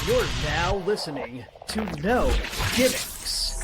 You're now listening to No Gimmicks.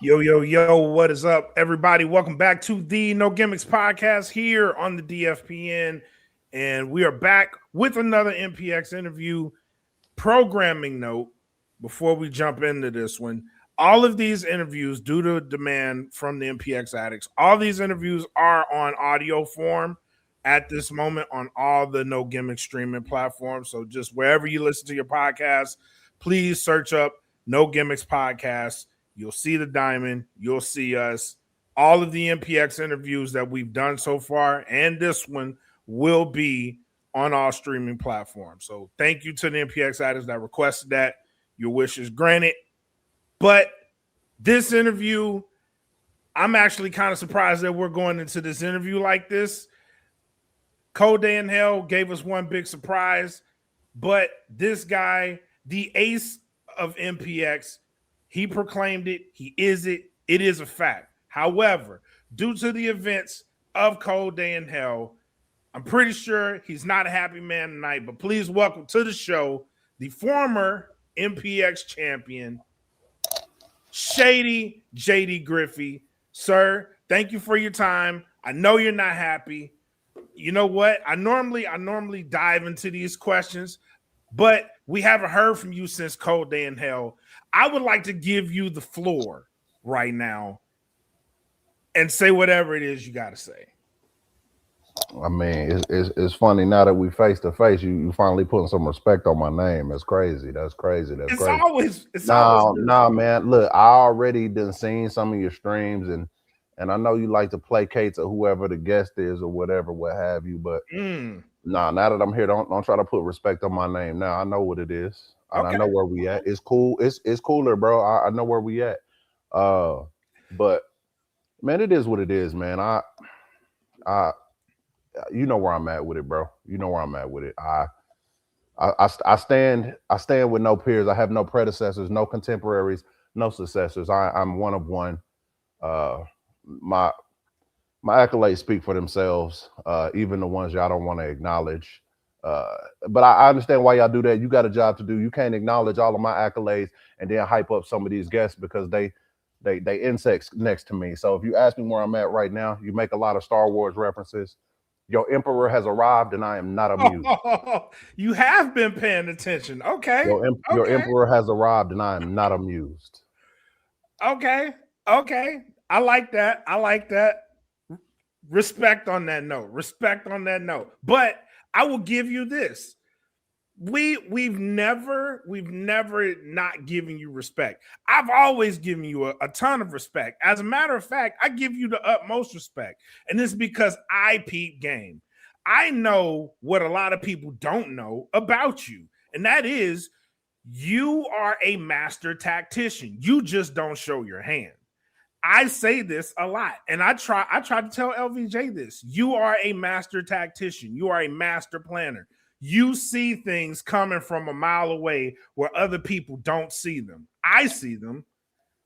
Yo, what is up, everybody? Welcome back to the No Gimmicks podcast here on the DFPN. And we are back with another MPX interview. Programming note before we jump into this one. All of these interviews, due to demand from the MPX addicts, all these interviews are on audio form at this moment on all the No Gimmicks streaming platforms. So just wherever you listen to your podcast, please search up No Gimmicks Podcast. You'll see the diamond. You'll see us. All of the MPX interviews that we've done so far and this one will be on all streaming platforms. So thank you to the MPX addicts that requested that. Your wish is granted. But this interview, I'm actually kind of surprised that we're going into this interview like this. Cold Day in Hell gave us one big surprise. But this guy, the ace of MPX, he proclaimed it. He is it. It is a fact. However, due to the events of Cold Day in Hell, I'm pretty sure he's not a happy man tonight. But please welcome to the show the former MPX champion, Shady JD Griffey. Sir, thank you for your time. I know you're not happy. You know what? I normally dive into these questions, but we haven't heard from you since Cold Day in Hell. I would like to give you the floor right now and say whatever it is you got to say. I mean, it's funny now that we face to face. You finally putting some respect on my name. That's crazy. That's crazy. It's crazy. always Man. Look, I already done seen some of your streams, and I know you like to placate to whoever the guest is or whatever, what have you. But now that I'm here, don't try to put respect on my name. Now I know what it is. And I know where we at. It's cool. It's cooler, bro. I know where we at. But man, it is what it is, man. I you know where I'm at with it, bro. You know where I'm at with it. I stand with no peers. I have no predecessors, no contemporaries, no successors. I'm one of one. My accolades speak for themselves, even the ones y'all don't want to acknowledge. But I understand why y'all do that. You got a job to do. You can't acknowledge all of my accolades and then hype up some of these guests because they insects next to me. So if you ask me where I'm at right now, you make a lot of Star Wars references. Your emperor has arrived, and I am not amused. You have been paying attention. Okay. Your emperor has arrived, and I am not amused. Okay. I like that. Respect on that note. But I will give you this. We've never not given you respect. I've always given you a ton of respect. As a matter of fact, I give you the utmost respect. And it's because I peep game. I know what a lot of people don't know about you. And that is you are a master tactician. You just don't show your hand. I say this a lot, and I try to tell LVJ this. You are a master tactician. You are a master planner. You see things coming from a mile away where other people don't see them. I see them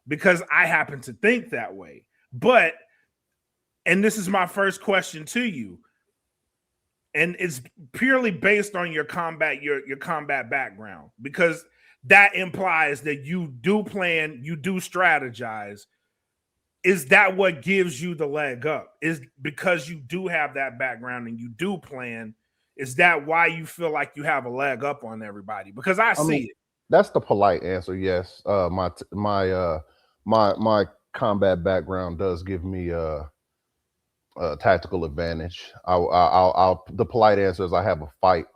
because I happen to think that way. But, and this is my first question to you, and it's purely based on your combat background, because that implies that you do plan, you do strategize. Is that what gives you the leg up? Is because you do have that background and you do plan? Is that why you feel like you have a leg up on everybody? Because I see it. That's the polite answer. Yes. My combat background does give me tactical advantage. I'll the polite answer is I have a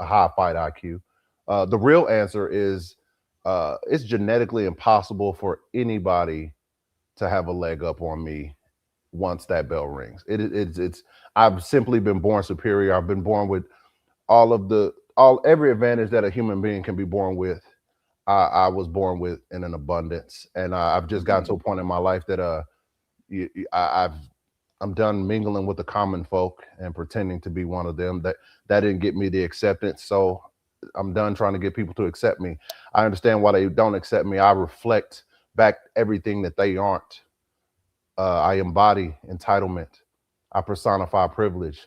high fight IQ. The real answer is it's genetically impossible for anybody to have a leg up on me once that bell rings. It's I've simply been born superior. I've been born with every advantage that a human being can be born with. I was born with in an abundance, and I've just gotten to a point in my life that I'm done mingling with the common folk and pretending to be one of them. That didn't get me the acceptance, so I'm done trying to get people to accept me. I understand why they don't accept me. I reflect back everything that they aren't. I embody entitlement. I personify privilege.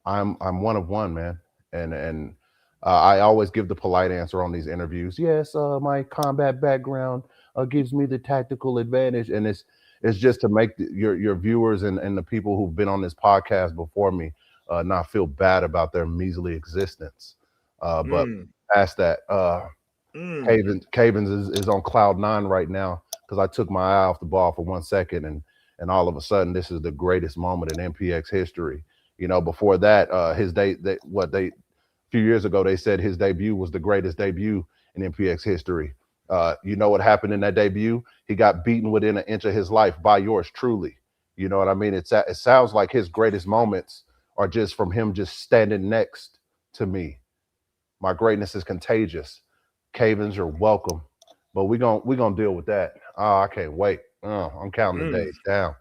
I'm one of one, man, and I always give the polite answer on these interviews. Yes, my combat background gives me the tactical advantage, and it's just to make your viewers and the people who've been on this podcast before me not feel bad about their measly existence. But past that, Cavens is on cloud 9 right now because I took my eye off the ball for 1 second, and all of a sudden this is the greatest moment in MPX history. You know, before that, a few years ago they said his debut was the greatest debut in MPX history. You know what happened in that debut? He got beaten within an inch of his life by yours truly. You know what I mean? It sounds like his greatest moments are just from him just standing next to me. My greatness is contagious. Cavens, you're welcome. But we're gonna deal with that. Oh, I can't wait. I'm counting the days down.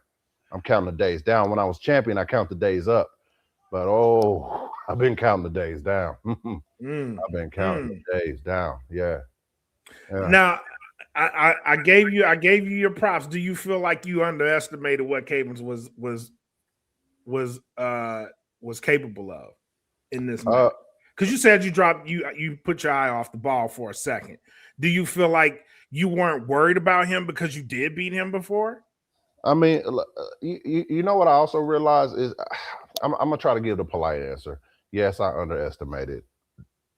I'm counting the days down. When I was champion, I count the days up. But I've been counting the days down. I've been counting the days down. Yeah. Now, I gave you your props. Do you feel like you underestimated what Cavens was capable of in this match? Because you said you put your eye off the ball for a second. Do you feel like you weren't worried about him because you did beat him before? I mean, you know what I also realized is I'm gonna try to give the polite answer. Yes, I underestimated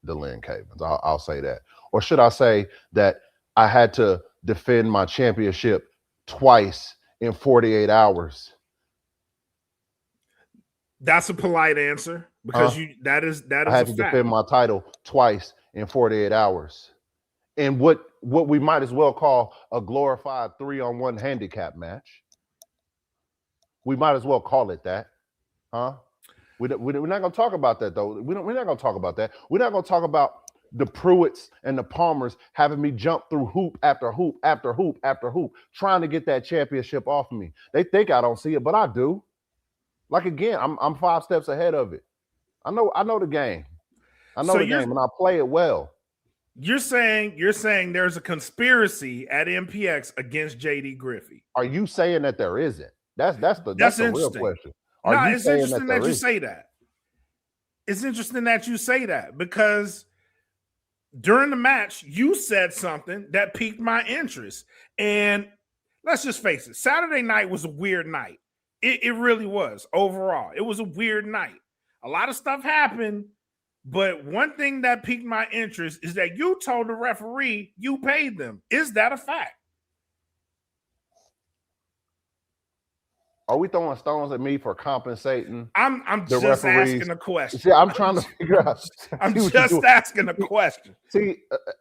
Delin Cavens. I'll say that. Or should I say that I had to defend my championship twice in 48 hours? That's a polite answer because that is I had to defend my title twice in 48 hours. In what we might as well call a glorified 3-on-1 handicap match. We might as well call it that. We're not going to talk about that, though. We're not going to talk about that. We're not going to talk about the Pruitts and the Palmers having me jump through hoop after hoop after hoop after hoop, trying to get that championship off of me. They think I don't see it, but I do. Like, again, I'm 5 steps ahead of it. I know the game. I know the game, and I play it well. You're saying there's a conspiracy at MPX against JD Griffey. Are you saying that there isn't? That's the real question. It's interesting that you say that. It's interesting that you say that because during the match, you said something that piqued my interest. And let's just face it, Saturday night was a weird night. It really was overall. It was a weird night. A lot of stuff happened, but one thing that piqued my interest is that you told the referee you paid them. Is that a fact? Are we throwing stones at me for compensating? I'm just referees? Asking a question. See, I'm trying to figure out. I'm just asking a question. See,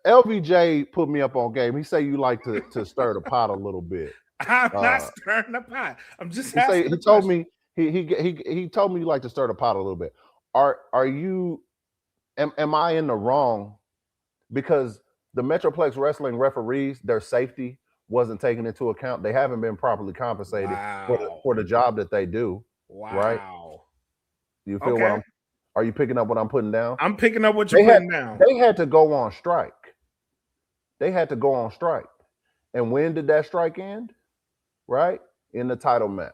LVJ put me up on game. He say you like to stir the pot a little bit. I'm not stirring the pot. I'm just asking. He told me he told me you like to stir the pot a little bit. Are you? Am I in the wrong? Because the Metroplex Wrestling referees, their safety wasn't taken into account. They haven't been properly compensated for the job that they do. Wow. Right? You feel what are you picking up what I'm putting down? I'm picking up what you're putting down. They had to go on strike. And when did that strike end? Right? In the title match.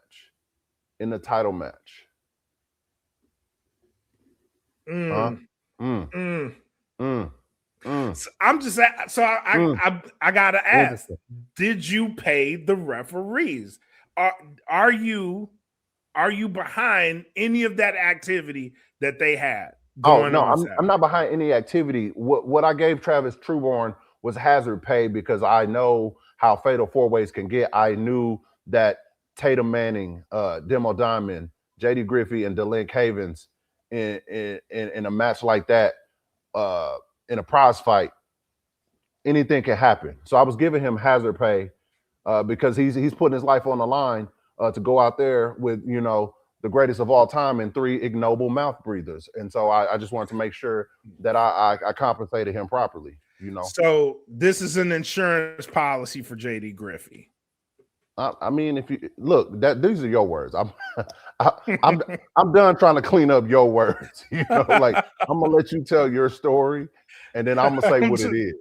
So I'm just I gotta ask: did you pay the referees? Are you behind any of that activity that they had? I'm not behind any activity. What I gave Travis Trueborn was hazard pay because I know how fatal 4-ways can get. I knew that Tatum Manning, Demo Diamond, JD Griffey and Dylan Cavens in a match like that, in a prize fight, anything can happen. So I was giving him hazard pay because he's putting his life on the line to go out there with, you know, the greatest of all time and 3 ignoble mouth breathers. And so I just wanted to make sure that I compensated him properly, you know. So this is an insurance policy for JD Griffey. I mean, if you look, these are your words. I'm done trying to clean up your words. You know, like I'm gonna let you tell your story, and then I'm gonna say what it is.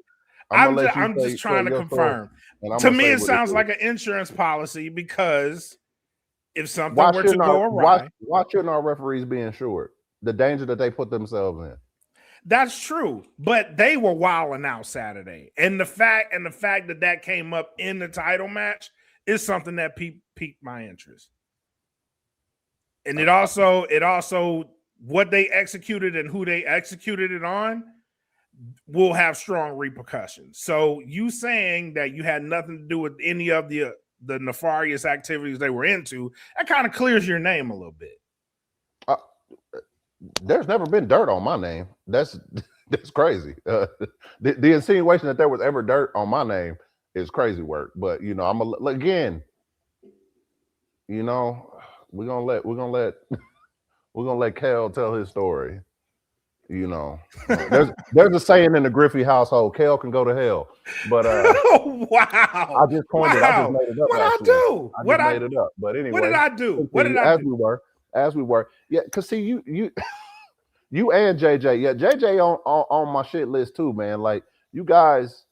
I'm just trying to confirm. To me, it sounds like an insurance policy because if something were to go awry, why shouldn't our referees be insured? The danger that they put themselves in. That's true, but they were wilding out Saturday, and the fact that came up in the title match is something that piqued my interest. And it also what they executed and who they executed it on will have strong repercussions. So you saying that you had nothing to do with any of the nefarious activities they were into, that kind of clears your name a little bit. There's never been dirt on my name. That's crazy. The insinuation that there was ever dirt on my name is crazy work. But you know, again, you know, we're gonna let Kel tell his story. You know, there's a saying in the Griffey household: "Kel can go to hell." But wow, I just coined it. I just made it up. What I do? I made it up. But anyway, what did I do? What did I do? As we were, yeah. Cause see, you and JJ, yeah, JJ on my shit list too, man. Like you guys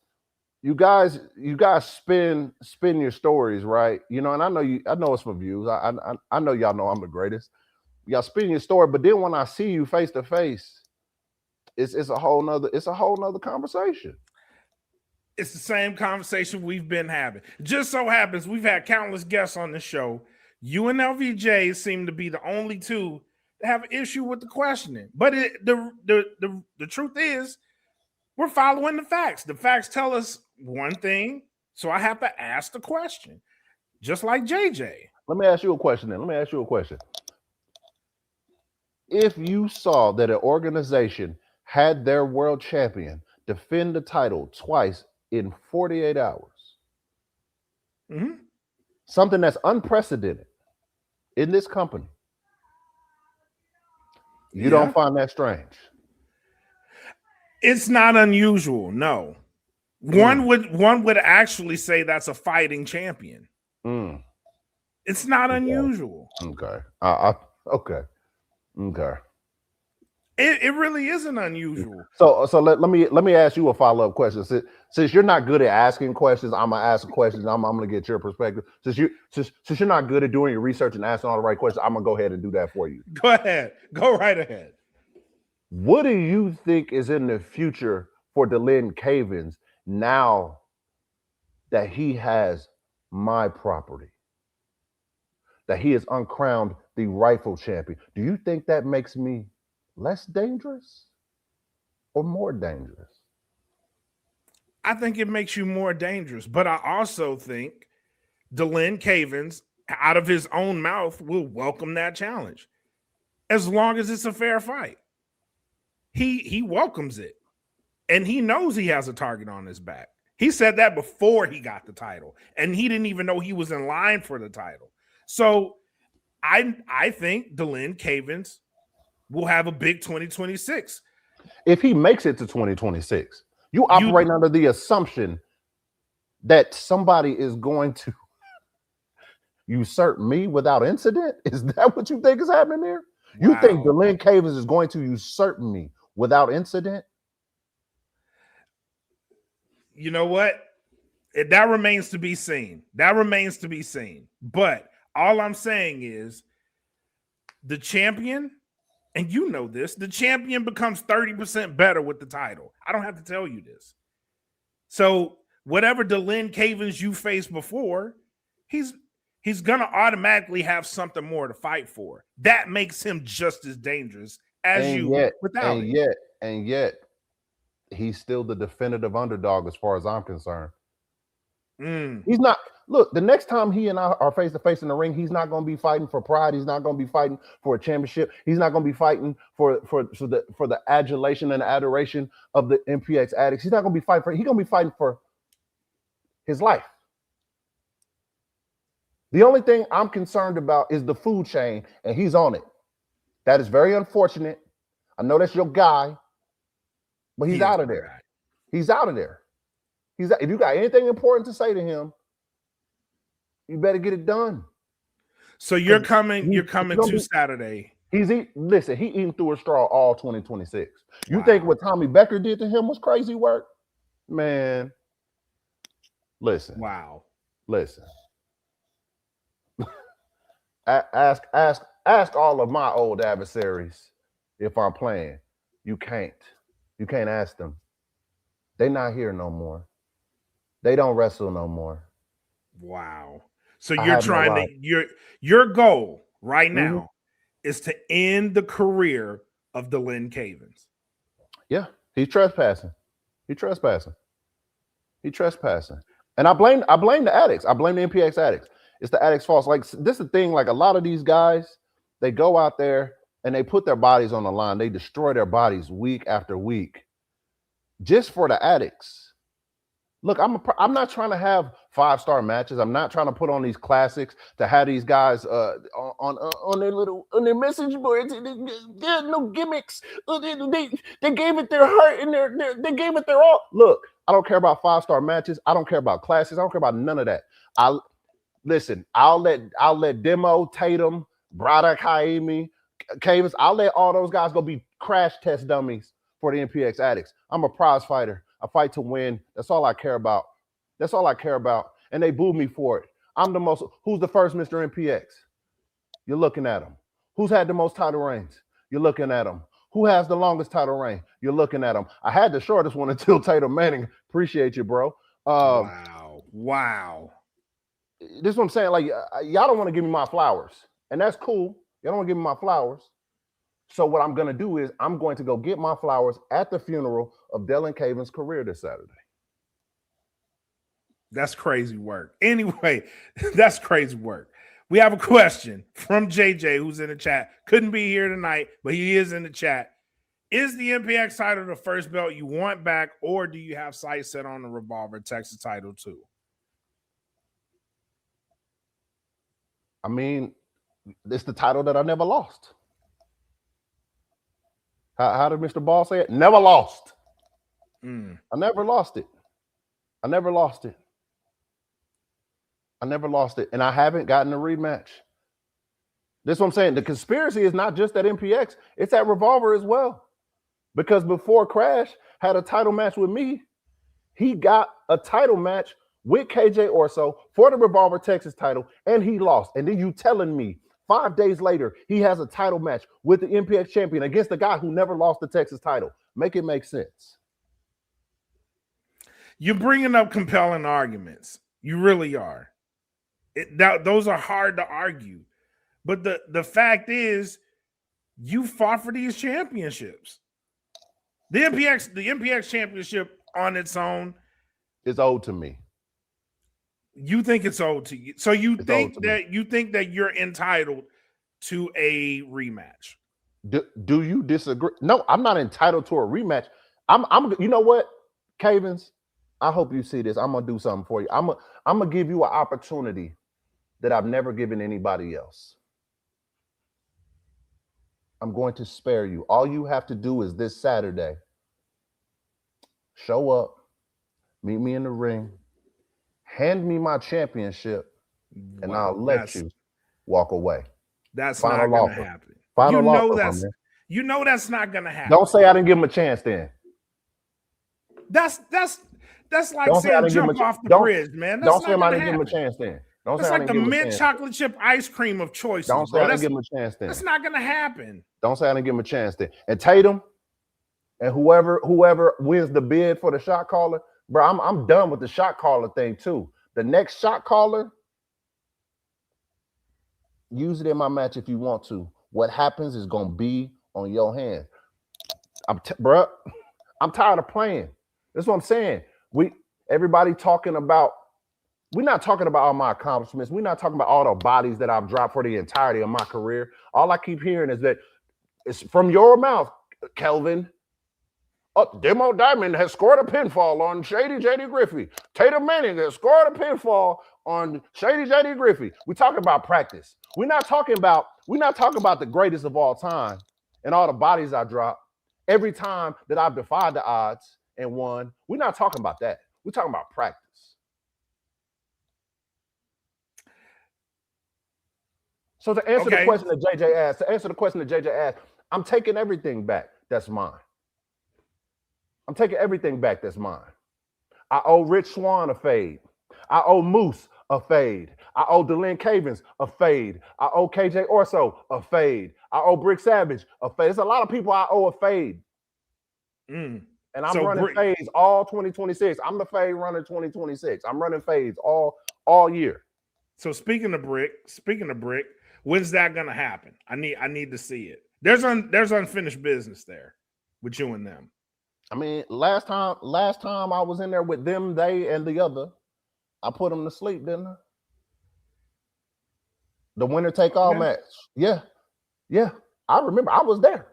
spin your stories, right? You know, and I know it's for views. I know y'all know I'm the greatest. Y'all spin your story, but then when I see you face to face, it's a whole nother conversation. It's the same conversation we've been having. Just so happens we've had countless guests on the show. You and LVJ seem to be the only two that have an issue with the questioning. But the truth is, we're following the facts. The facts tell us one thing, so I have to ask the question, just like JJ. Let me ask you a question then. If you saw that an organization had their world champion defend the title twice in 48 hours, something that's unprecedented in this company, you don't find that strange? It's not unusual. No, one would actually say that's a fighting champion. It's not unusual. Okay. Okay. It really isn't unusual. So let me ask you a follow-up question. Since you're not good at asking questions, I'm gonna ask questions. I'm gonna get your perspective. Since you're not good at doing your research and asking all the right questions, I'm gonna go ahead and do that for you. Go ahead. Go right ahead. What do you think is in the future for Dylan Cavens now that he has my property? That he has uncrowned the rightful champion? Do you think that makes me less dangerous or more dangerous? I think it makes you more dangerous, but I also think Dylan Cavens, out of his own mouth, will welcome that challenge as long as it's a fair fight. He welcomes it, and he knows he has a target on his back. He said that before he got the title, and he didn't even know he was in line for the title. So I think Dylan Cavens will have a big 2026. If he makes it to 2026, you operate under the assumption that somebody is going to usurp me without incident? Is that what you think is happening there? Wow. You think Dylan Cavens is going to usurp me without incident? You know what? That remains to be seen. But all I'm saying is the champion, and you know this, the champion becomes 30% better with the title. I don't have to tell you this. So whatever Dylan Cavens you faced before, he's going to automatically have something more to fight for. That makes him just as dangerous as without it. And yet, he's still the definitive underdog as far as I'm concerned. He's not. Look, the next time he and I are face to face in the ring, he's not going to be fighting for pride. He's not going to be fighting for a championship. He's not going to be fighting for the adulation and adoration of the MPX addicts. He's not going to be fighting for. He's going to be fighting for his life. The only thing I'm concerned about is the food chain, and he's on it. That is very unfortunate. I know that's your guy, but he's out of there. He's out of there. If you got anything important to say to him, you better get it done. So you're coming to Saturday. He eating through a straw all 2026. You think what Tommy Becker did to him was crazy work? Man, listen. Wow. Listen. Ask all of my old adversaries if I'm playing. You can't ask them. They're not here no more. They don't wrestle no more. Wow. So you're trying to your goal right now is to end the career of the Lynn Cavens. Yeah, he's trespassing. He's trespassing. And I blame the addicts. I blame the MPX addicts. It's the addicts' fault. Like, this is the thing. Like, a lot of these guys, they go out there and they put their bodies on the line. They destroy their bodies week after week just for the addicts. Look, I'm not trying to have 5-star matches. I'm not trying to put on these classics to have these guys on their message boards. There's no gimmicks. They gave it their heart and they gave it their all. Look, I don't care about 5-star matches. I don't care about classics. I don't care about none of that. I'll let Demo, Tatum, Braddock, Haimi, Cavens. I'll let all those guys go be crash test dummies for the MPX addicts. I'm a prize fighter. I fight to win. That's all I care about. And they boo me for it. Who's the first Mr. MPX? You're looking at him. Who's had the most title reigns? You're looking at him. Who has the longest title reign? You're looking at him. I had the shortest one until Tatum Manning. Appreciate you, bro. Wow. This is what I'm saying. Like, y'all don't want to give me my flowers. And that's cool. Y'all don't want to give me my flowers. So what I'm going to do is I'm going to go get my flowers at the funeral of Dylan Caven's career this Saturday. That's crazy work. Anyway, that's crazy work. We have a question from JJ, who's in the chat. Couldn't be here tonight, but he is in the chat. Is the MPX title the first belt you want back, or do you have sights set on the Revolver Texas title too? I mean, it's the title that I never lost. How did Mr. Ball say it? Never lost. I never lost it. And I haven't gotten a rematch. This is what I'm saying. The conspiracy is not just at MPX. It's at Revolver as well. Because before Crash had a title match with me, he got a title match with KJ Orso for the Revolver Texas title, and he lost. And then you telling me 5 days later, he has a title match with the MPX champion against the guy who never lost the Texas title. Make it make sense. You're bringing up compelling arguments. You really are. Those are hard to argue. But the fact is, you fought for these championships. The MPX championship on its own is owed to me. You think it's owed to you. So you think that you're entitled to a rematch. Do you disagree? No, I'm not entitled to a rematch. I'm you know what, Cavens? I hope you see this. I'm gonna do something for you. I'm gonna give you an opportunity that I've never given anybody else. I'm going to spare you. All you have to do is this Saturday, show up, meet me in the ring, hand me my championship, and I'll let you walk away. That's not going to happen. You know that's not going to happen. Don't say I didn't give him a chance then. That's like saying jump off the bridge, man. Don't say I didn't give him a chance then. That's like the mint chocolate chip ice cream of choices. Don't say I didn't give him a chance then. That's not going to happen. Don't say I didn't give him a chance then. And Tatum and whoever wins the bid for the shot caller, bro, I'm done with the shot caller thing too. The next shot caller, use it in my match if you want to. What happens is going to be on your hands. Bro, I'm tired of playing. That's what I'm saying. Everybody talking about We're not talking about all my accomplishments. We're not talking about all the bodies that I've dropped for the entirety of my career. All I keep hearing is that it's from your mouth, Kelvin. Demo Diamond has scored a pinfall on Shady JD Griffey. Tatum Manning has scored a pinfall on Shady JD Griffey. We're talking about practice. We're not talking about the greatest of all time and all the bodies I dropped every time that I've defied the odds and won. We're not talking about that. We're talking about practice. So to answer the question that JJ asked, I'm taking everything back. That's mine. I'm taking everything back that's mine. I owe Rich Swann a fade. I owe Moose a fade. I owe Delin Cavens a fade. I owe KJ Orso a fade. I owe Brick Savage a fade. There's a lot of people I owe a fade. And I'm running fades all 2026. I'm the fade runner 2026. I'm running fades all year. So speaking of Brick, when's that gonna happen? I need to see it. There's unfinished business there with you and them. I mean, last time I was in there with them, they, and the other, I put them to sleep, didn't I? The winner take all match. Yeah. I remember I was there.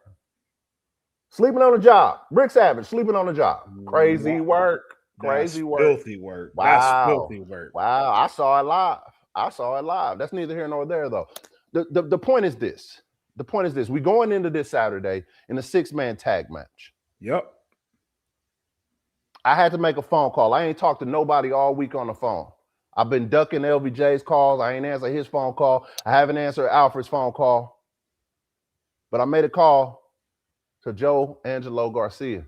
Sleeping on the job. Brick Savage sleeping on the job. Crazy work. Crazy work. Filthy work. Wow. That's filthy work. Wow. I saw it live. That's neither here nor there, though. The point is this. We're going into this Saturday in a 6-man tag match. Yep. I had to make a phone call. I ain't talked to nobody all week on the phone. I've been ducking LVJ's calls. I ain't answered his phone call. I haven't answered Alfred's phone call. But I made a call to Joe Angelo Garcia,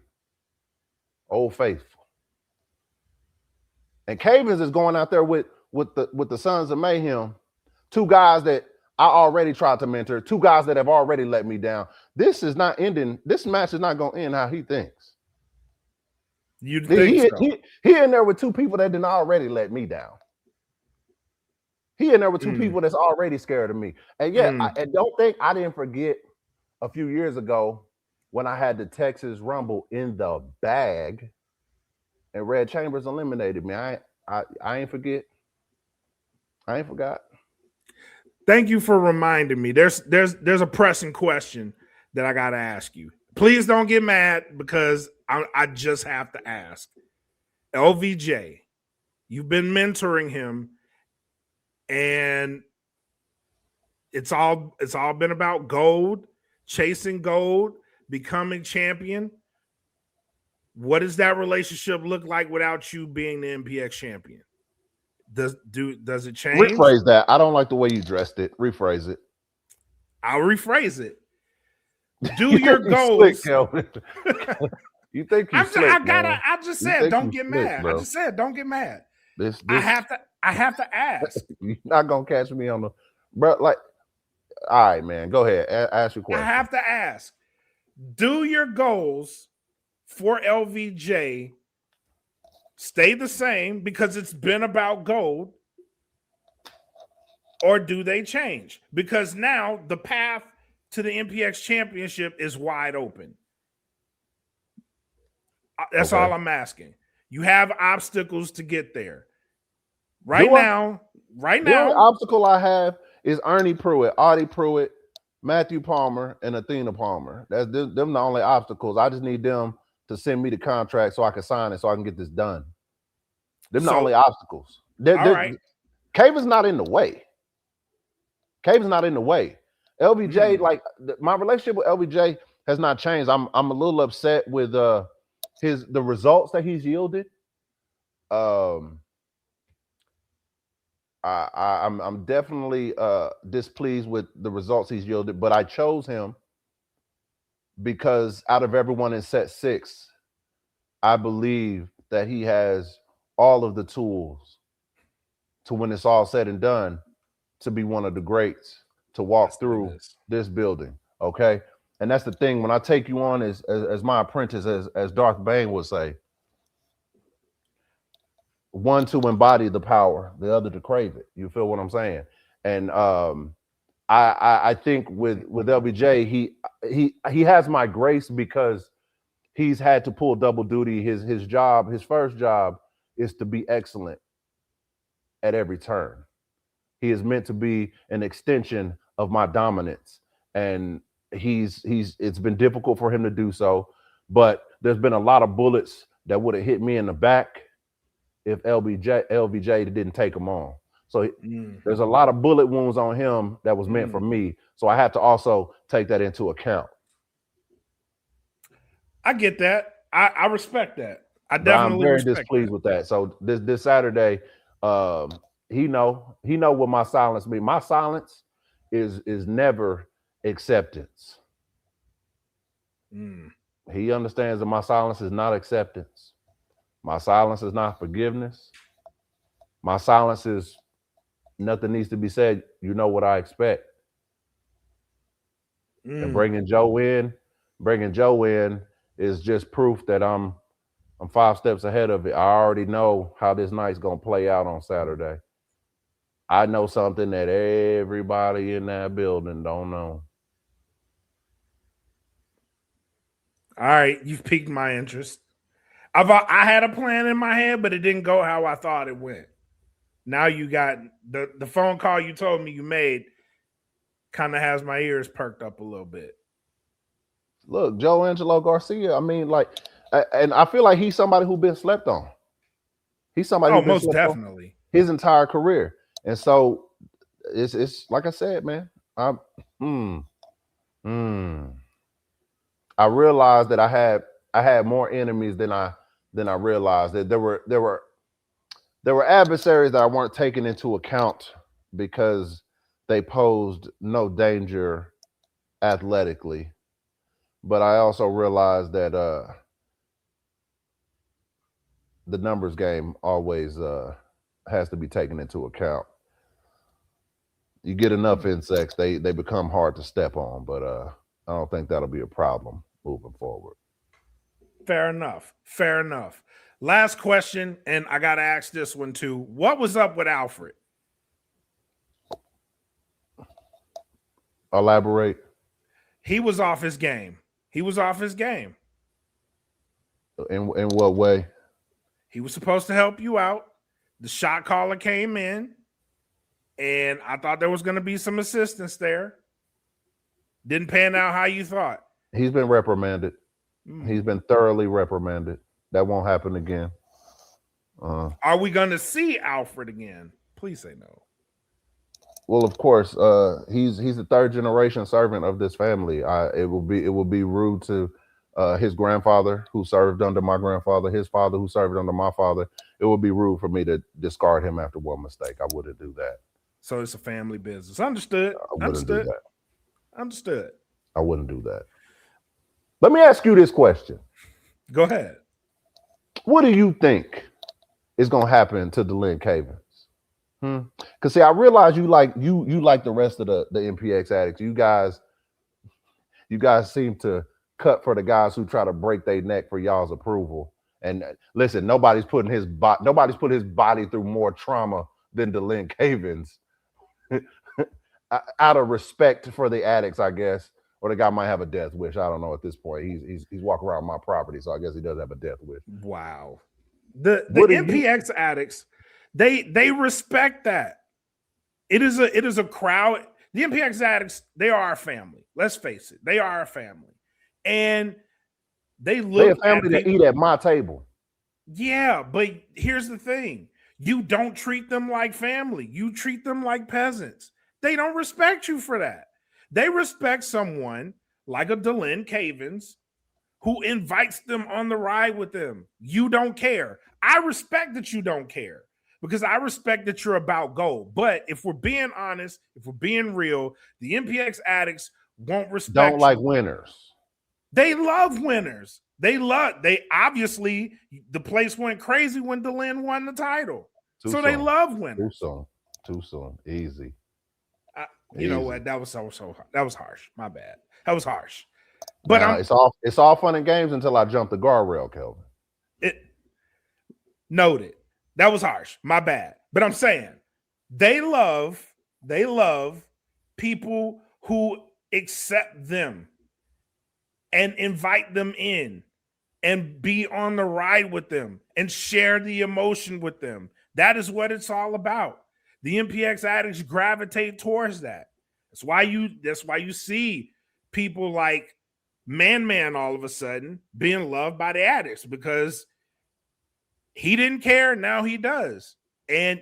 Old Faithful. And Cavens is going out there with the Sons of Mayhem, 2 guys that I already tried to mentor, 2 guys that have already let me down. This is not ending. This match is not going to end how he thinks. You think so? He in there with 2 people that didn't already let me down. He in there with 2 people that's already scared of me. And yeah, and don't think I didn't forget a few years ago when I had the Texas Rumble in the bag and Red Chambers eliminated me. I ain't forget. I ain't forgot. Thank you for reminding me. There's a pressing question that I got to ask you. Please don't get mad because I just have to ask. LVJ, you've been mentoring him, and it's all been about gold, chasing gold, becoming champion. What does that relationship look like without you being the MPX champion? Does it change? Rephrase that. I don't like the way you dressed it. Rephrase it. I'll rephrase it. Do your goals. Slick, you think you slick, I just said don't get mad. Bro. I just said don't get mad. I have to ask. You're not gonna catch me on the bro. Like, all right, man. Go ahead. Ask your question. I have to ask. Do your goals for LVJ stay the same because it's been about gold, or do they change? Because now the path to the MPX championship is wide open. That's all I'm asking. You have obstacles to get there. Right now. The only obstacle I have is Ernie Pruitt, Audie Pruitt, Matthew Palmer, and Athena Palmer. That's them the only obstacles. I just need them to send me the contract so I can sign it so I can get this done. Them the only obstacles. All right. Caven's not in the way. LVJ, my relationship with LVJ has not changed. I'm a little upset with the results that he's yielded. I'm definitely displeased with the results he's yielded, but I chose him because out of everyone in set 6, I believe that he has all of the tools to, when it's all said and done, to be one of the greats to walk through this building. Okay. And that's the thing. When I take you on as my apprentice, as Darth Bane would say, one to embody the power, the other to crave it. You feel what I'm saying? And I think with LBJ, he has my grace because he's had to pull double duty. His job, his first job, is to be excellent at every turn. He is meant to be an extension of my dominance, and it's been difficult for him to do so. But there's been a lot of bullets that would have hit me in the back if LVJ didn't take him on. So there's a lot of bullet wounds on him that was meant for me. So I have to also take that into account. I get that. I respect that. I definitely I'm very displeased with that. So this Saturday, he know what my silence means. My silence is never acceptance. He understands that my silence is not acceptance. My silence is not forgiveness. My silence is nothing needs to be said. You know what I expect. And bringing Joe in is just proof that I'm 5 steps ahead of it. I already know how this night's gonna play out on Saturday. I know something that everybody in that building don't know. All right, you've piqued my interest. I had a plan in my head, but it didn't go how I thought it went. Now you got the phone call you told me you made kind of has my ears perked up a little bit. Look, Joe Angelo Garcia, I mean, like, and I feel like he's somebody who's been slept on. He's somebody who's most definitely his entire career. And so it's like I said, man, I realized that I had more enemies than I realized. That there were adversaries that I weren't taking into account because they posed no danger athletically. But I also realized that the numbers game always has to be taken into account. You get enough insects, they become hard to step on, but I don't think that'll be a problem moving forward. Fair enough. Last question, and I got to ask this one too. What was up with Alfred? Elaborate. He was off his game. In what way? He was supposed to help you out. The shot caller came in, and I thought there was going to be some assistance there. Didn't pan out how you thought. He's been reprimanded. He's been thoroughly reprimanded. That won't happen again. Are we going to see Alfred again? Please say no. Well, of course, he's the 3rd generation servant of this family. It will be rude to his grandfather who served under my grandfather, his father who served under my father. It would be rude for me to discard him after one mistake. I wouldn't do that. So it's a family business. Understood. I wouldn't do that. Understood. I wouldn't do that. Let me ask you this question. Go ahead. What do you think is going to happen to Delin Cavens? Because see, I realize you like the rest of the MPX addicts. You guys seem to cut for the guys who try to break their neck for y'all's approval. And listen, nobody's put his body through more trauma than Delin Cavens. Out of respect for the addicts, I guess, or the guy might have a death wish. I don't know at this point. He's walking around my property, so I guess he does have a death wish. Wow. The MPX addicts, they respect that. It is a crowd. The MPX addicts, they are our family. Let's face it, they are our family, and they're a family that eat at my table. Yeah, but here's the thing: you don't treat them like family. You treat them like peasants. They don't respect you for that. They respect someone like a Delin Cavens who invites them on the ride with them. You don't care. I respect that you don't care because I respect that you're about gold. But if we're being honest, if we're being real, the MPX addicts won't respect Don't like winners. They love winners. They obviously, the place went crazy when Delin won the title. They love winners. Too soon. Easy. You know what? That was harsh. My bad. That was harsh. But it's all fun and games until I jump the guardrail, Kelvin. Noted. That was harsh. My bad. But I'm saying they love people who accept them and invite them in and be on the ride with them and share the emotion with them. That is what it's all about. The MPX addicts gravitate towards that. That's why you see people like Man all of a sudden being loved by the addicts, because he didn't care, now he does. And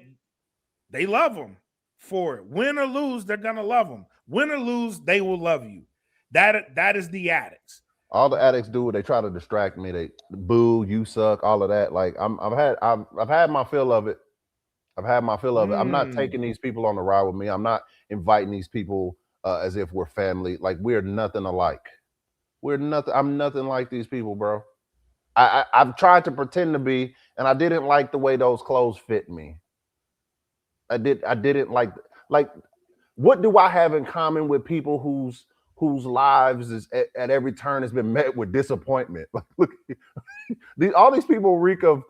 they love him for it. Win or lose, they're gonna love him. Win or lose, they will love you. That is the addicts. All the addicts do, they try to distract me. They boo, you suck, all of that. Like I've had my fill of it. I've had my fill of it. I'm not taking these people on the ride with me. I'm not inviting these people as if we're family. Like, we're nothing alike. I'm nothing like these people, bro. I've tried to pretend to be, and I didn't like the way those clothes fit me. I didn't like what do I have in common with people whose lives is at every turn has been met with disappointment? Like, look, all these people reek of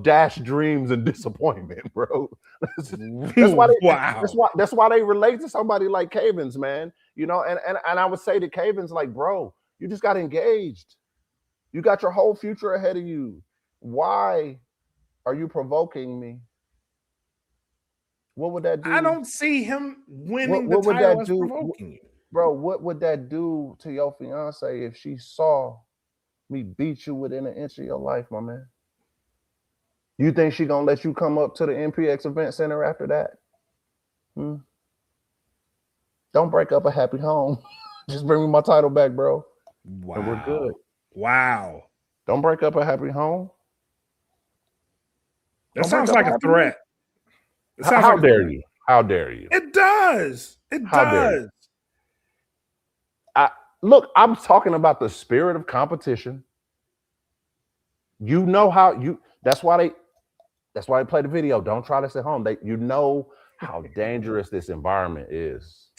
dashed dreams and disappointment, bro. That's why they relate to somebody like Cavens, man. You know, and I would say to Cavens, like, bro, you just got engaged. You got your whole future ahead of you. Why are you provoking me? What would that do? I don't see him winning the title as provoking you. Bro, what would that do to your fiance if she saw me beat you within an inch of your life, my man? You think she gonna let you come up to the MPX event center after that? Don't break up a happy home. Just bring me my title back, bro. Wow. And we're good. Wow. Don't break up a happy home. That sounds like a threat. How dare you? How dare you? It does. It does. Look, I'm talking about the spirit of competition. You know how that's why they play the video. Don't try this at home. You know how dangerous this environment is.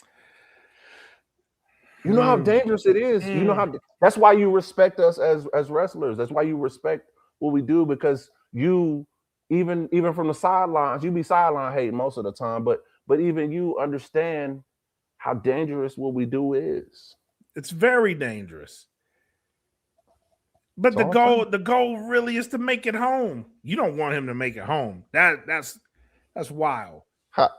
You know how dangerous it is. You know how that's why you respect us as wrestlers. That's why you respect what we do, because you even from the sidelines, you be sideline hating most of the time, but even you understand how dangerous what we do is. It's very dangerous. But the goal really is to make it home. You don't want him to make it home. That's wild.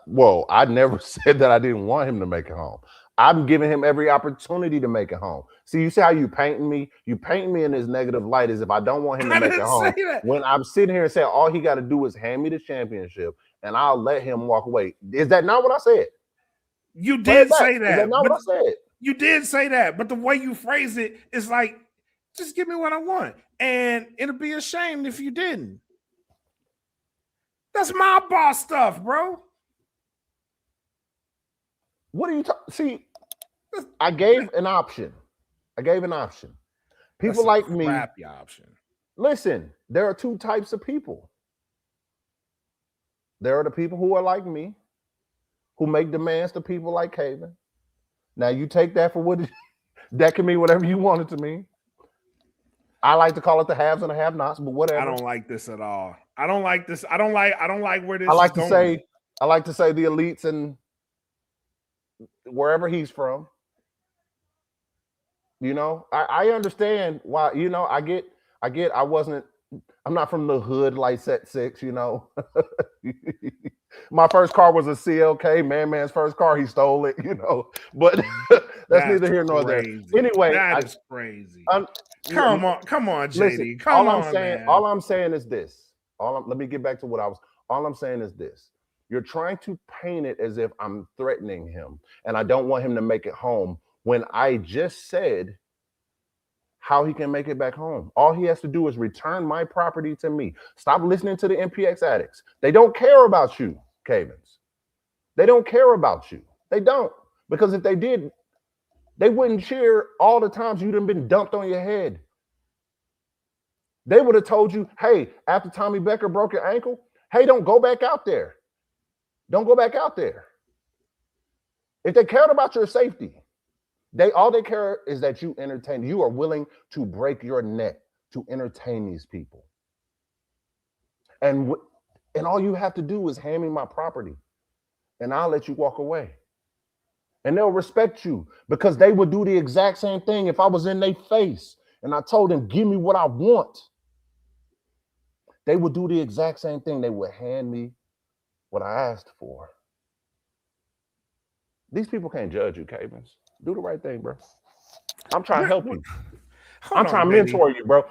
Well, I never said that I didn't want him to make it home. I'm giving him every opportunity to make it home. See, you see how you painting me? You paint me in this negative light as if I don't want him to make it home. When I'm sitting here and saying all he got to do is hand me the championship and I'll let him walk away. Is that not what I said? You did say that. Is that not what I said? You did say that, but the way you phrase it is like, just give me what I want. And it'll be a shame if you didn't. That's my boss stuff, bro. What are you talking? See, I gave an option. People like me. Crappy option. Listen, there are two types of people. There are the people who are like me, who make demands to people like Haven. Now you take that for what that can mean whatever you want it to mean. I like to call it the haves and the have-nots, but whatever. I don't like this at all. I don't like this. I don't like where this I like is to going. say, I like to say the elites and wherever he's from. You know, I understand why, you know, I get I'm not from the hood like set 6, you know. My first car was a CLK, man's first car, he stole it, you know. But that's neither here nor there. Anyway, that is crazy. Come on, JD. Listen, Come all on, I'm saying, man. all I'm saying is this. Let me get back to what I was. All I'm saying is this. You're trying to paint it as if I'm threatening him and I don't want him to make it home, when I just said how he can make it back home. All he has to do is return my property to me. Stop listening to the MPX addicts. They don't care about you, Cavens. They don't care about you. They don't. Because if they did, they wouldn't cheer all the times you'd have been dumped on your head. They would have told you, hey, after Tommy Becker broke your ankle, hey, don't go back out there. Don't go back out there. If they cared about your safety, all they care is that you entertain. You are willing to break your neck to entertain these people. And all you have to do is hand me my property and I'll let you walk away. And they'll respect you, because they would do the exact same thing if I was in their face and I told them, give me what I want. They would do the exact same thing. They would hand me what I asked for. These people can't judge you, Cavens. Do the right thing, bro. I'm trying to help you. I'm trying to mentor you, bro.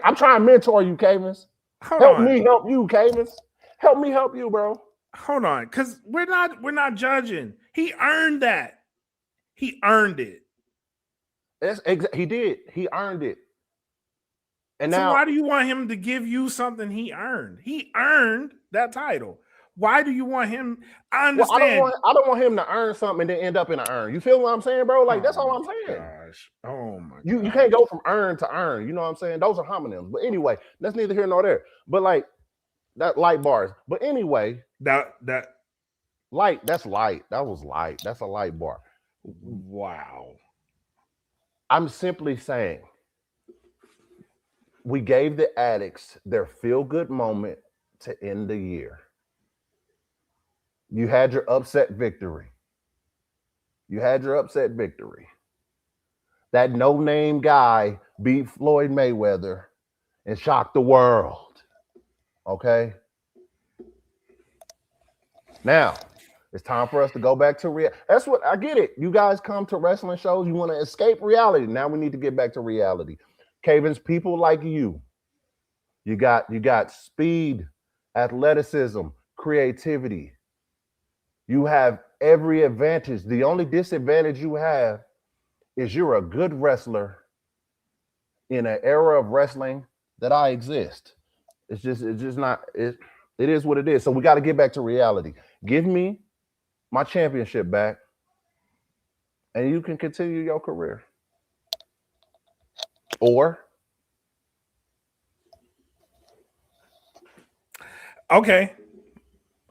I'm trying to mentor you, Cavens. Help me help you, Cavens. Help me help you, bro. Hold on, because we're not judging. He earned that. He earned it. He did. He earned it. And so now, why do you want him to give you something he earned? He earned that title. Why do you want him? I understand. Well, I don't want him to earn something and then end up in an earn. You feel what I'm saying, bro? Like, that's all I'm saying. Gosh. Oh my god. You can't go from earn to earn. You know what I'm saying? Those are homonyms. But anyway, that's neither here nor there. But like that light bars. But anyway, that light, that's light. That was light. That's a light bar. Wow. I'm simply saying we gave the addicts their feel-good moment to end the year. You had your upset victory. That no-name guy beat Floyd Mayweather and shocked the world. Okay? Now, it's time for us to go back to reality. That's what I get it. You guys come to wrestling shows, you want to escape reality. Now we need to get back to reality. Cavens, people like you got speed, athleticism, creativity. You have every advantage. The only disadvantage you have is you're a good wrestler in an era of wrestling that I exist. It's just not, it is what it is. So we got to get back to reality. Give me my championship back and you can continue your career. Or okay.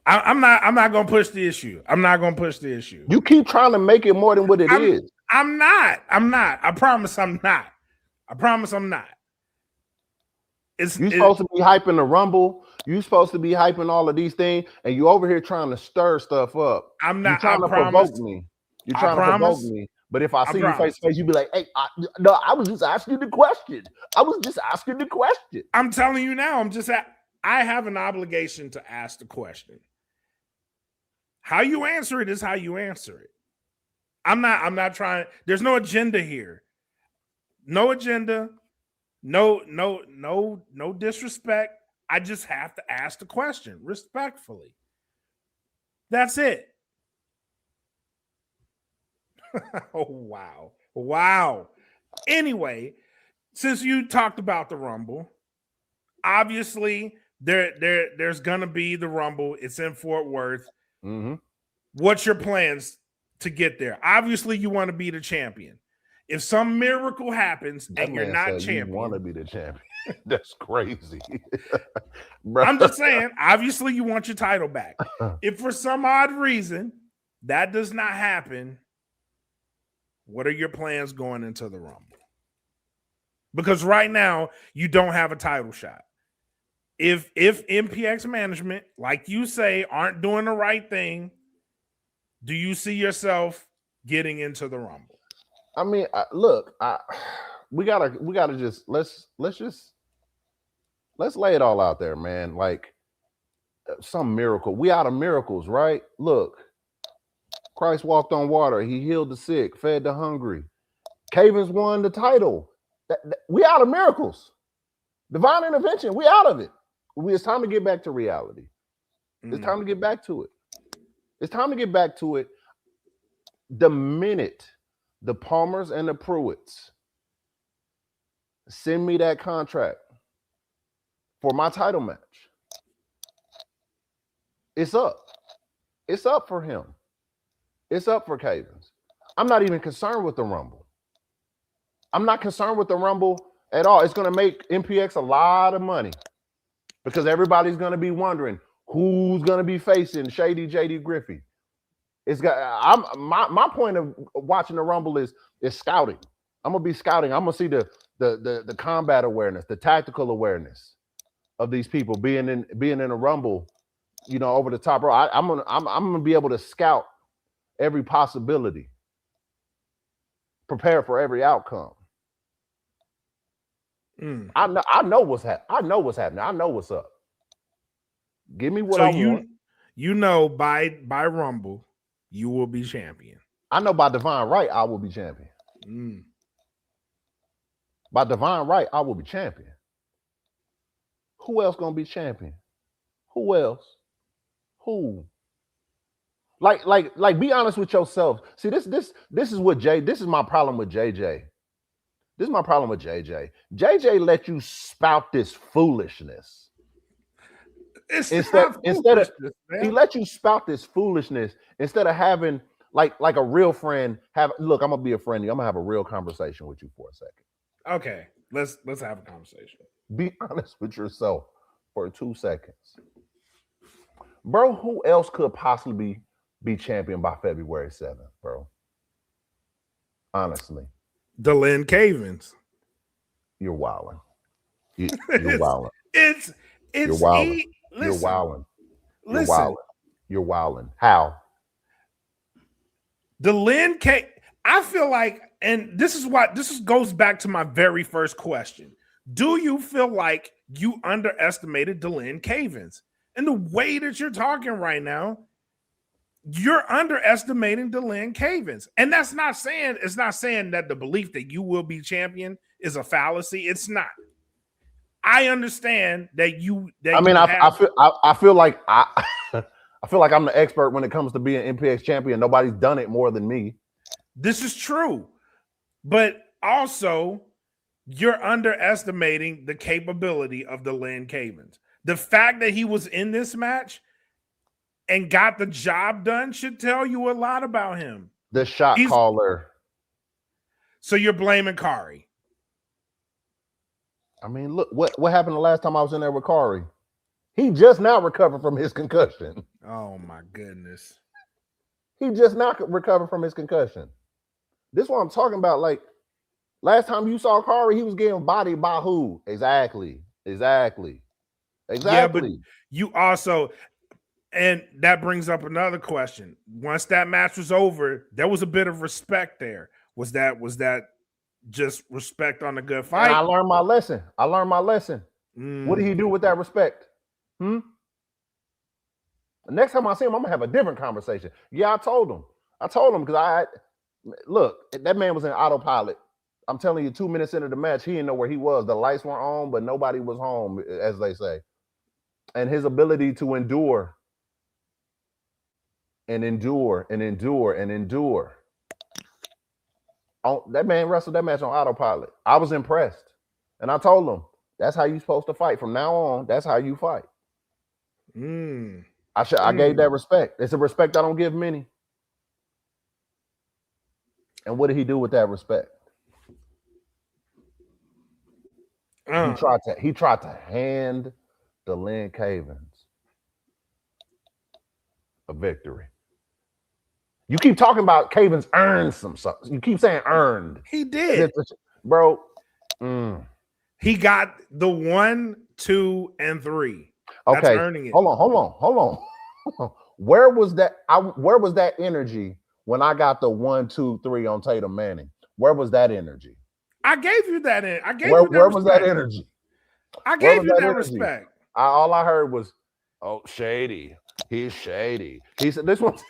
I'm not gonna push the issue. I'm not gonna push the issue. You keep trying to make it more than what it is. I'm not. I promise I'm not. You're supposed to be hyping the Rumble. You're supposed to be hyping all of these things, and you over here trying to stir stuff up. I'm not. You're trying to provoke me. You're trying to provoke me. But if I see you face to face, you be like, "Hey, I was just asking the question. I'm telling you now. I have an obligation to ask the question. How you answer it is how you answer it. I'm not trying. There's no agenda here. No agenda. No disrespect. I just have to ask the question respectfully. That's it. Oh, wow. Anyway, since you talked about the Rumble, obviously there's gonna be the Rumble. It's in Fort Worth. Mm-hmm. What's your plans to get there? Obviously, you want to be the champion. If some miracle happens and you're not champion, you want to be the champion. That's crazy. I'm just saying, obviously, you want your title back. If for some odd reason that does not happen, what are your plans going into the Rumble? Because right now, you don't have a title shot. If MPX management, like you say, aren't doing the right thing, do you see yourself getting into the Rumble? I mean, look, we gotta just let's lay it all out there, man. Like some miracle. We out of miracles, right? Look, Christ walked on water. He healed the sick, fed the hungry. Cavens won the title. We out of miracles. Divine intervention. We out of it. It's time to get back to reality. It's time to get back to it. The minute the Palmers and the Pruitts send me that contract for my title match, it's up. It's up for him. It's up for Cavens. I'm not even concerned with the Rumble. I'm not concerned with the Rumble at all. It's going to make MPX a lot of money because everybody's going to be wondering who's going to be facing Shady JD Griffey. My point of watching the Rumble is scouting. I'm gonna be scouting. I'm gonna see the combat awareness, the tactical awareness of these people being in a Rumble, over the top row. I'm gonna be able to scout every possibility, prepare for every outcome. I know what's happening. I know what's up. Give me what I want. You know, by Rumble, you will be champion. I know by divine right, I will be champion. By divine right, I will be champion. Who else gonna be champion? Who else? Who? Like, be honest with yourself. See, this is what this is my problem with JJ. This is my problem with JJ. JJ let you spout this foolishness. Instead of he let you spout this foolishness instead of having like a real friend look, I'm gonna be a friend. I'm gonna have a real conversation with you for a second. Okay, let's have a conversation. Be honest with yourself for 2 seconds. Bro, who else could possibly be champion by February 7th, bro? Honestly. Dylan Cavins. You're wilding. You're wilding. It's you're wilding. You're wilding. You're wilding. You're wilding. How? Dylan K. I feel like, and this goes back to my very first question. Do you feel like you underestimated Dylan Cavins? And the way that you're talking right now, you're underestimating Dylan Cavins. And it's not saying that the belief that you will be champion is a fallacy. It's not. I understand that I feel like I feel like I'm the expert when it comes to being MPX champion. Nobody's done it more than me. This is true. But also, you're underestimating the capability of Dylan Cavins. The fact that he was in this match and got the job done should tell you a lot about him. The shot caller. So you're blaming Kari. I mean, look, what happened the last time I was in there with Kari? He just now recovered from his concussion. Oh, my goodness. He just now recovered from his concussion. This is what I'm talking about. Like, last time you saw Kari, he was getting bodied by who? Exactly. Yeah, but you also, and that brings up another question. Once that match was over, there was a bit of respect there. Was that just respect on a good fight? And I learned my lesson. What did he do with that respect? The next time I see him, I'm gonna have a different conversation. Yeah, I told him because look, that man was in autopilot. I'm telling you, 2 minutes into the match, he didn't know where he was. The lights were on, but nobody was home, as they say. And his ability to endure and endure and endure and endure. That man wrestled that match on autopilot. I was impressed. And I told him, that's how you're supposed to fight. From now on, that's how you fight. I gave that respect. It's a respect I don't give many. And what did he do with that respect? He tried to hand Dylan Cavins a victory. You keep talking about Cavins earned some stuff. You keep saying earned. He did. Bro. He got the 1, 2, and 3. Okay. That's earning it. Hold on. Where was that energy when I got the 1, 2, 3 on Tatum Manning? Where was that energy? I gave you that. Where was that energy? I gave you that respect. All I heard was, "Oh, shady. He's shady." He said, "This one's."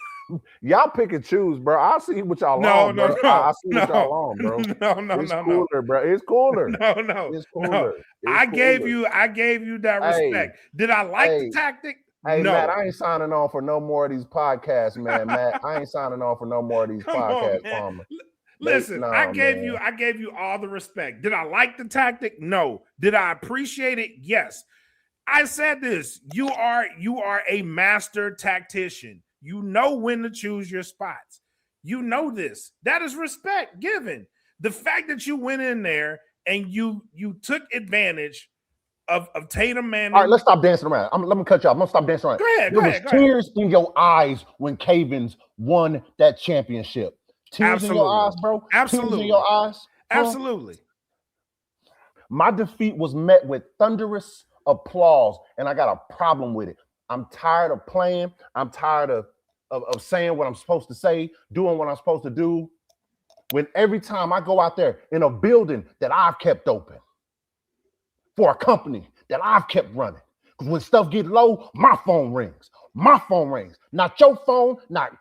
Y'all pick and choose, bro. I see what y'all on, bro. I see what y'all on, bro. It's cooler, bro. It's cooler. It's cooler. I gave you that respect. Did I like the tactic? Hey, no. Matt, I ain't signing on for no more of these podcasts, man. Matt, I ain't signing on for no more of these podcasts, Palmer. Listen, I gave you all the respect. Did I like the tactic? No. Did I appreciate it? Yes. I said this. You are a master tactician. You know when to choose your spots. You know this. That is respect given. The fact that you went in there and you took advantage of Tatum Manning. All right, let's stop dancing around. Let me cut you off. I'm gonna stop dancing around. Go ahead. There was tears in your eyes when Cavins won that championship. Tears in your eyes, bro. Absolutely. Tears in your eyes. Absolutely. My defeat was met with thunderous applause, and I got a problem with it. I'm tired of playing. I'm tired of saying what I'm supposed to say, doing what I'm supposed to do. When every time I go out there in a building that I've kept open for a company that I've kept running, because when stuff gets low, my phone rings. My phone rings. Not your phone, not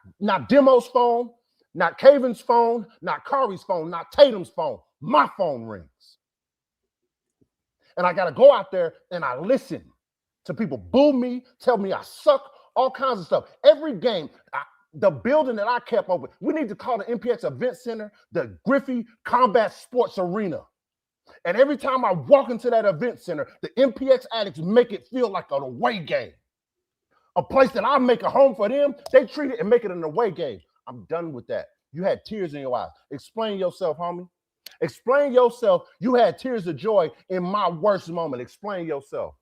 Demo's phone, not Caven's phone, not Kari's phone, not Tatum's phone. My phone rings. And I got to go out there and I listen to people boo me, tell me I suck, all kinds of stuff. Every game, the building that I kept open, we need to call the MPX Event Center the Griffey Combat Sports Arena. And every time I walk into that event center, the MPX addicts make it feel like an away game. A place that I make a home for them, they treat it and make it an away game. I'm done with that. You had tears in your eyes. Explain yourself, homie. Explain yourself. You had tears of joy in my worst moment. Explain yourself.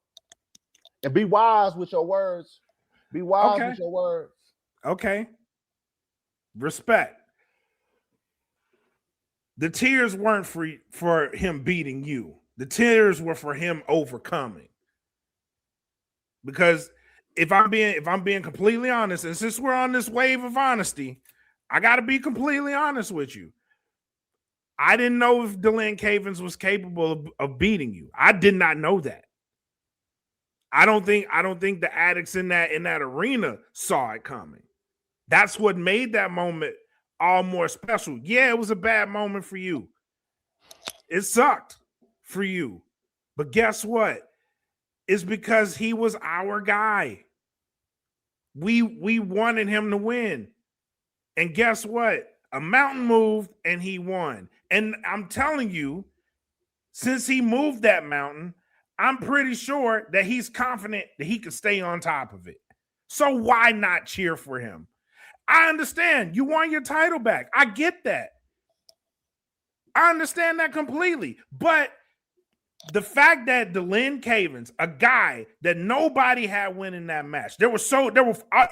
And be wise with your words. Be wise with your words. Okay. Respect. The tears weren't for him beating you. The tears were for him overcoming. Because if I'm being completely honest, and since we're on this wave of honesty, I got to be completely honest with you. I didn't know if Deland Cavens was capable of beating you. I did not know that. I don't think the addicts in that arena saw it coming. That's what made that moment all more special. Yeah, it was a bad moment for you. It sucked for you. But guess what? It's because he was our guy. We wanted him to win. And guess what? A mountain moved and he won. And I'm telling you, since he moved that mountain, I'm pretty sure that he's confident that he can stay on top of it. So why not cheer for him? I understand. You want your title back. I get that. I understand that completely. But the fact that Deland Cavens, a guy that nobody had winning that match, there were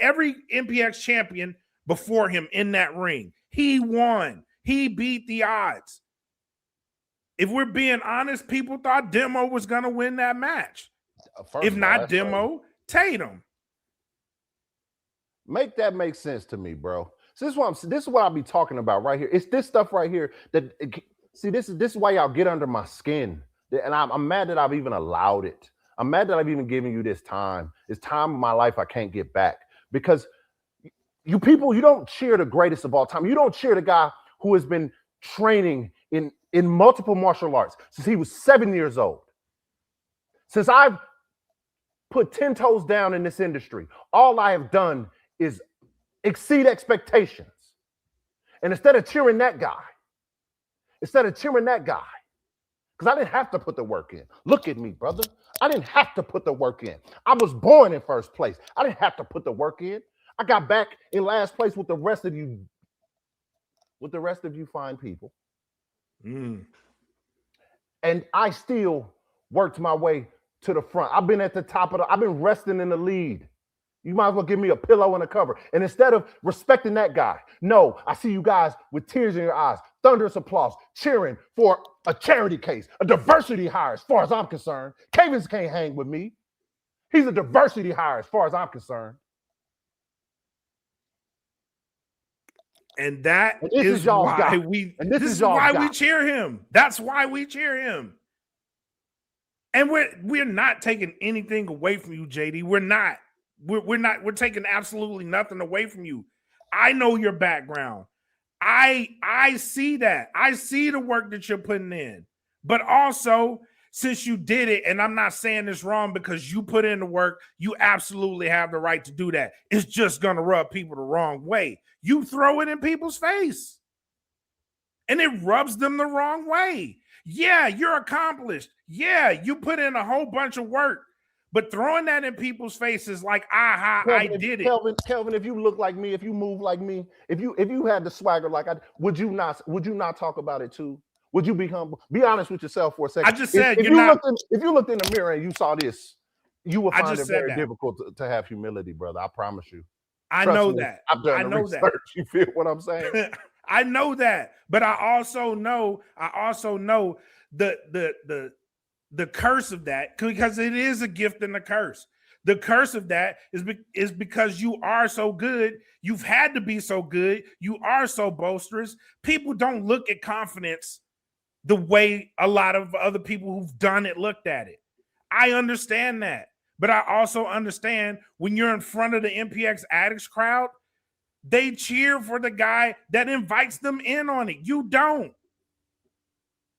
every MPX champion before him in that ring. He won. He beat the odds. If we're being honest, people thought Demo was going to win that match. If not Demo, Tatum. Make that make sense to me, bro. So this is what I'll be talking about right here. It's this stuff right here that this is why y'all get under my skin. And I'm mad that I've even allowed it. I'm mad that I've even given you this time. It's time of my life I can't get back. Because you people, you don't cheer the greatest of all time. You don't cheer the guy who has been training in multiple martial arts since he was 7 years old. Since I've put 10 toes down in this industry, all I have done is exceed expectations. And instead of cheering that guy, because I didn't have to put the work in. Look at me, brother. I didn't have to put the work in. I was born in first place. I didn't have to put the work in. I got back in last place with the rest of you fine people. And I still worked my way to the front. I've been at the top I've been resting in the lead. You might as well give me a pillow and a cover. And instead of respecting that guy, no, I see you guys with tears in your eyes, thunderous applause, cheering for a charity case, a diversity hire as far as I'm concerned. Cavens can't hang with me. He's a diversity hire as far as I'm concerned. And that is why we cheer him. That's why we cheer him. And we're not taking anything away from you, JD. We're not. We're taking absolutely nothing away from you. I know your background. I see that. I see the work that you're putting in. But also, since you did it, and I'm not saying this wrong because you put in the work, you absolutely have the right to do that. It's just going to rub people the wrong way. You throw it in people's face, and it rubs them the wrong way. Yeah, you're accomplished. Yeah, you put in a whole bunch of work. But throwing that in people's faces like, I did it. Kelvin, if you look like me, if you move like me, if you had the swagger like I, would you not talk about it too? Would you be humble? Be honest with yourself for a second. I just said if you looked in the mirror and you saw this, you would find it very difficult to have humility, brother. I promise you. I know that. I've done the research. You feel what I'm saying? I know that, but I also know the curse of that, because it is a gift and a curse. The curse of that is because you are so good. You've had to be so good. You are so boisterous. People don't look at confidence the way a lot of other people who've done it looked at it. I understand that. But I also understand when you're in front of the MPX Addicts crowd, they cheer for the guy that invites them in on it. You don't.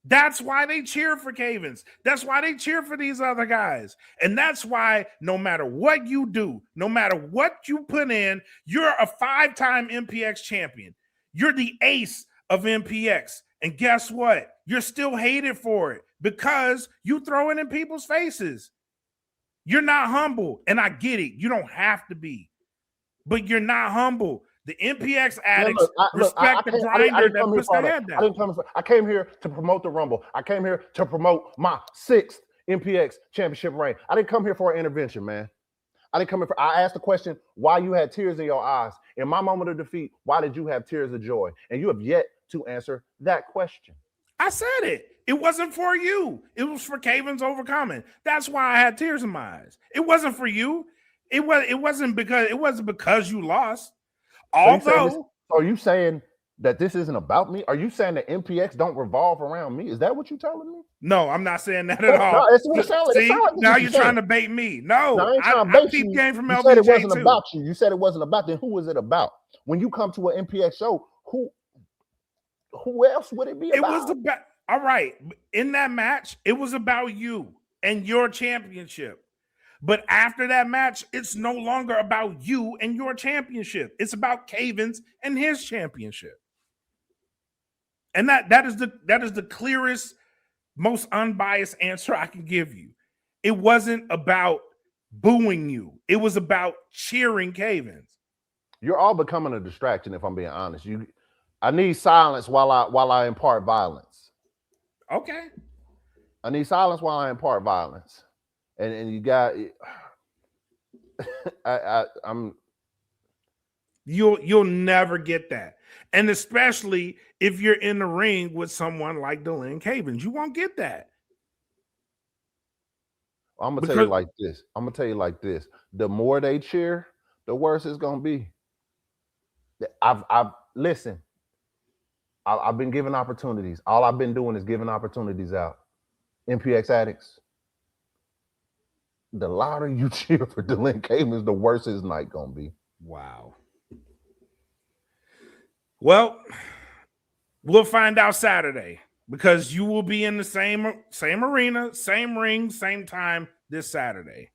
That's why they cheer for Cavens. That's why they cheer for these other guys. And that's why no matter what you do, no matter what you put in, you're a 5-time MPX champion. You're the ace of MPX. And guess what? You're still hated for it because you throw it in people's faces. You're not humble. And I get it. You don't have to be. But you're not humble. The MPX addicts respect the grinder that puts their head down. I came here to promote the Rumble. I came here to promote my 6th MPX championship reign. I didn't come here for an intervention, man. I asked the question, why you had tears in your eyes. In my moment of defeat, why did you have tears of joy? And you have yet to answer that question. I said it. It wasn't for you. It was for Cavens overcoming. That's why I had tears in my eyes. It wasn't for you. It wasn't because you lost. Although, are you saying that this isn't about me? Are you saying that MPX don't revolve around me? Is that what you're telling me? No, I'm not saying that at all. No, it's what it sounds like. See, now you're trying to bait me. No, I keep game from LBJ. You said it wasn't about you. You said it wasn't about. Then who was it about? When you come to an MPX show, who else would it be about? It was about. All right, in that match, it was about you and your championship. But after that match, it's no longer about you and your championship. It's about Cavens and his championship. And that is the clearest, most unbiased answer I can give you. It wasn't about booing you. It was about cheering Cavens. You're all becoming a distraction, if I'm being honest. I need silence while I impart violence. Okay. I need silence while I impart violence. And you got, you'll never get that, and especially if you're in the ring with someone like Delin Cavens, you won't get that. I'm gonna tell you like this. The more they cheer, the worse it's gonna be. I've listen. I've been giving opportunities. All I've been doing is giving opportunities out. MPX addicts. The louder you cheer for Delin Cavens, the worse his night gonna be. Wow. Well, we'll find out Saturday because you will be in the same arena, same ring, same time this Saturday,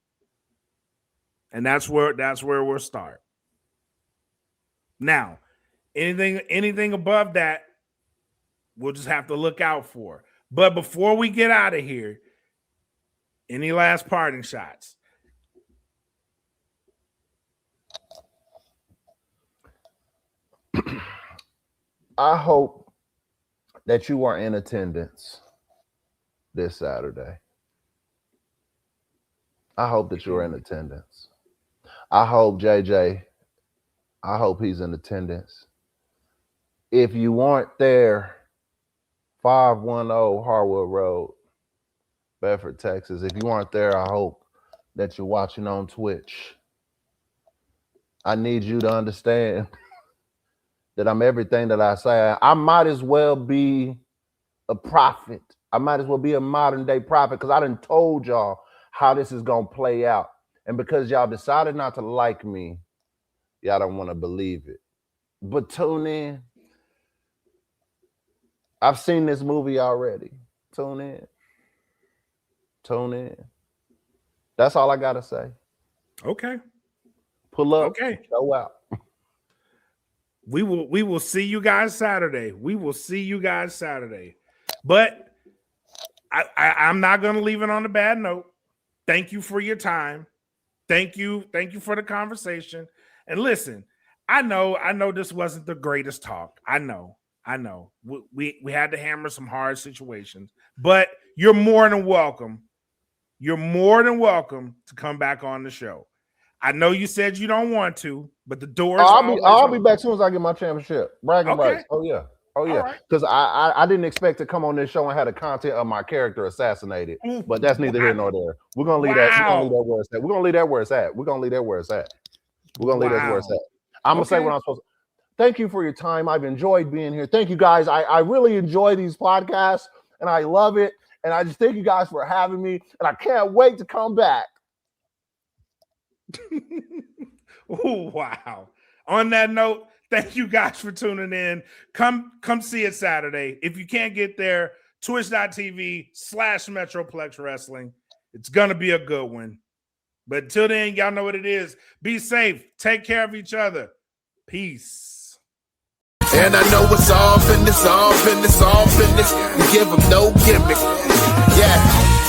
and that's where we'll start. Now, anything above that, we'll just have to look out for. But before we get out of here, any last parting shots? I hope that you are in attendance this Saturday. I hope that you're in attendance. I hope JJ, I hope he's in attendance. If you aren't there, 510 Harwood Road, Bedford, Texas. If you aren't there, I hope that you're watching on Twitch. I need you to understand that I'm everything that I say. I might as well be a prophet. I might as well be a modern day prophet because I done told y'all how this is going to play out. And because y'all decided not to like me, y'all don't want to believe it. But tune in. I've seen this movie already. Tune in. Tune in. That's all I got to say. Okay. Pull up. Okay. Show out. We will see you guys Saturday. We will see you guys Saturday. But I'm not going to leave it on a bad note. Thank you for your time. Thank you for the conversation. And listen, I know this wasn't the greatest talk. I know. We had to hammer some hard situations, but you're more than welcome. You're more than welcome to come back on the show. I know you said you don't want to, but the doors. I'll be back as soon as I get my championship. Bragging rights. Oh yeah. Because right. I didn't expect to come on this show and have the content of my character assassinated. But that's neither here nor there. We're gonna leave that. We're gonna leave that where it's at. We're gonna leave that where it's at. I'm gonna say what I'm supposed to. Thank you for your time. I've enjoyed being here. Thank you guys. I really enjoy these podcasts and I love it. And I just thank you guys for having me. And I can't wait to come back. Oh, wow. On that note, thank you guys for tuning in. Come see it Saturday. If you can't get there, twitch.tv/Metroplex Wrestling. It's going to be a good one. But till then, y'all know what it is. Be safe. Take care of each other. Peace. And I know it's all business, all business, all business. We give them no gimmick. Yeah.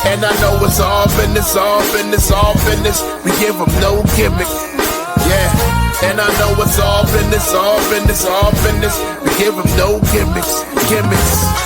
And I know it's all business, all business, all business. We give them no gimmick. Yeah. And I know it's all business, all business, all business. We give them no gimmicks, gimmicks.